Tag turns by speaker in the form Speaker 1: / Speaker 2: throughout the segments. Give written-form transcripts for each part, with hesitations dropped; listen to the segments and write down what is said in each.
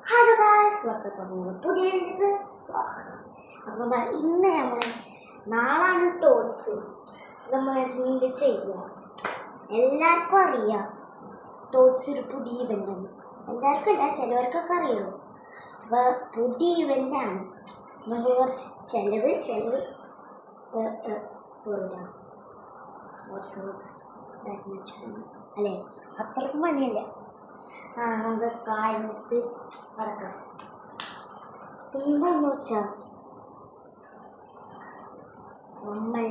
Speaker 1: Hello guys, പുതിയ വീഡിയോക്ക് സ്വാഗതം. അപ്പോൾ ഇന്ന് നമ്മൾ നാളാണ് ടോട്സ് നമ്മൾ ചെയ്യുക. എല്ലാവർക്കും അറിയാം ടോട്സ് ഒരു പുതിയ ഇവൻ്റാണ്. എല്ലാവർക്കും അല്ല, ചിലവർക്കൊക്കെ അറിയുള്ളൂ. അപ്പോൾ പുതിയ ഇവൻ്റാണ്. നമ്മൾ കുറച്ച് ചിലവ് അല്ലേ, അത്രക്കും പണിയല്ല. നമുക്ക് കാലത്ത് നടക്കാം. എന്താന്ന് വെച്ചാൽ നമ്മൾ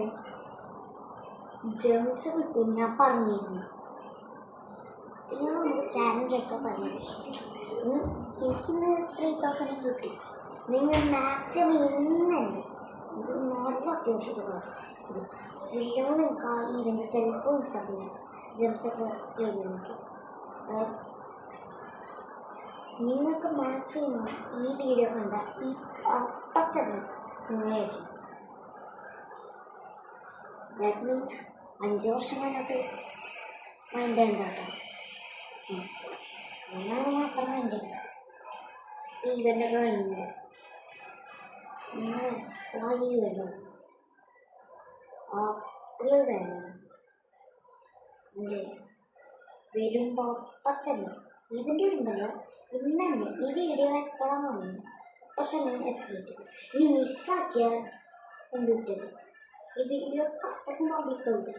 Speaker 1: ജെംസ് കിട്ടും ഞാൻ പറഞ്ഞിരുന്നു. പിന്നെ നമുക്ക് ചാലഞ്ച് അടിച്ചാൽ പറയാം. എനിക്കിന്ന് 3000 കിട്ടി. നിങ്ങൾ മാക്സിമം ഇന്ന് തന്നെ നല്ല അത്യാവശ്യത്തിൽ എല്ലാം നിങ്ങൾക്ക് ആ ഈവൻ്റ് ചിലപ്പോൾ മിസ്സാക്കും. ജെംസൊക്കെ കിട്ടും. നിങ്ങൾക്ക് മാക്സിമം ഈ വീഡിയോ കണ്ട ഈ അപ്പം തന്നെ നിങ്ങൾ ദാറ്റ് മീൻസ് 5 വർഷം കഴിഞ്ഞിട്ട് മൈൻഡ് ഉണ്ടാട്ടോ. അങ്ങനെ മാത്രം മൈൻഡ് ഉണ്ട്. ഈവൻ്റൊക്കെ കഴിഞ്ഞു നിങ്ങൾ വായുവല്ലോ ആപ്പിള് വേണം വരുമ്പോൾ അപ്പം തന്നെ ഇവൻ്റെ വരുമ്പോൾ ഇന്ന് തന്നെ ഈ വീഡിയോ എപ്പോഴാണ് വന്നത് അപ്പം തന്നെ എക്സ്പ്ലെയിൻ. ഇനി മിസ്സാക്കിയാൽ കണ്ടുകിട്ടത് ഈ വീഡിയോ അത്രക്കും പബ്ലിക്കാവില്ല.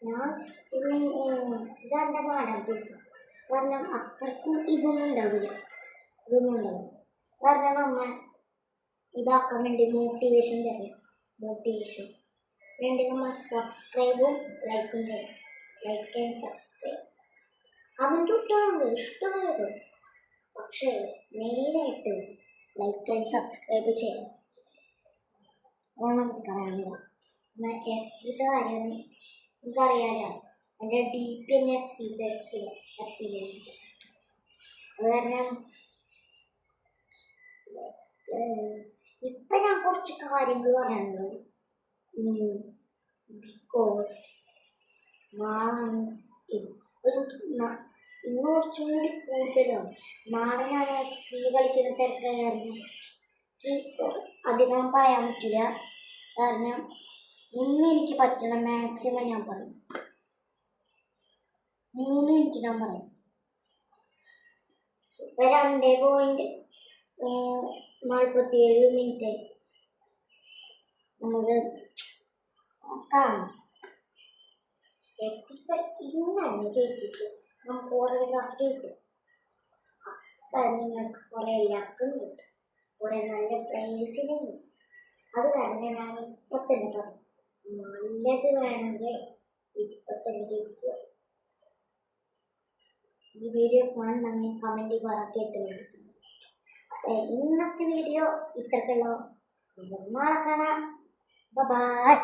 Speaker 1: ഞാൻ ഇതെൻ്റെ 4ാമത്തെ ദിവസം. കാരണം അത്രക്കും ഇതൊന്നും ഉണ്ടാവില്ല. കാരണം നമ്മ ഇതാക്കാൻ വേണ്ടി മോട്ടിവേഷൻ തരാം. മോട്ടിവേഷൻ വേണ്ടി നമ്മൾ സബ്സ്ക്രൈബും ലൈക്കും ചെയ്യണം. ലൈക്ക് ആൻഡ് സബ്സ്ക്രൈബ് അവൻ്റെ കുട്ടികളുണ്ട് ഇഷ്ടമായത്. പക്ഷേ മെയിനായിട്ട് ലൈക്ക് ആൻഡ് സബ്സ്ക്രൈബ് ചെയ്യണം. അതാണ് നമുക്ക് പറയാനുള്ളത്. എഫ് കാര്യമാണ് എനിക്കറിയാനാണ്. എൻ്റെ DP തന്നെ എഫ് സി അത് കാരണം ഇപ്പം ഞാൻ കുറച്ച് കാര്യങ്ങൾ പറയാനുള്ളത് ഇന്ന് ബിക്കോസ് നാളാണ് ഇത്. ഇന്ന് കുറച്ചും കൂടി കൂടുതലാണ്. നാളെ ഞാൻ FC കളിക്കുന്ന തിരക്കായിരുന്നു. എനിക്ക് അധികം പറയാൻ പറ്റില്ല. കാരണം ഇന്ന് എനിക്ക് പറ്റണ മാക്സിമം ഞാൻ പറയും. 3 മിനിറ്റ് ഞാൻ പറയും. ഇപ്പം 2.47 മിനിറ്റ് നമുക്ക് കാണാം. ഇന്ന് തന്നെ കേട്ടിട്ട് നമുക്ക് കോറിയോഗ്രാഫി കിട്ടും. അപ്പം നിങ്ങൾക്ക് കുറേ ലക്കും കിട്ടും, കുറേ നല്ല പ്ലേസിനും കിട്ടും. അത് കാരണം ഞാൻ ഇപ്പം തന്നെ പറഞ്ഞു, നല്ലത് വേണമെങ്കിൽ ഇപ്പം തന്നെ കേട്ടിട്ട് ഈ വീഡിയോ കാണണമെങ്കിൽ കമൻറ്റ് പറഞ്ഞിട്ട്. ഇന്നത്തെ വീഡിയോ ഇത്രക്കുള്ളൂ. നാളെ കാണാം. ബൈ.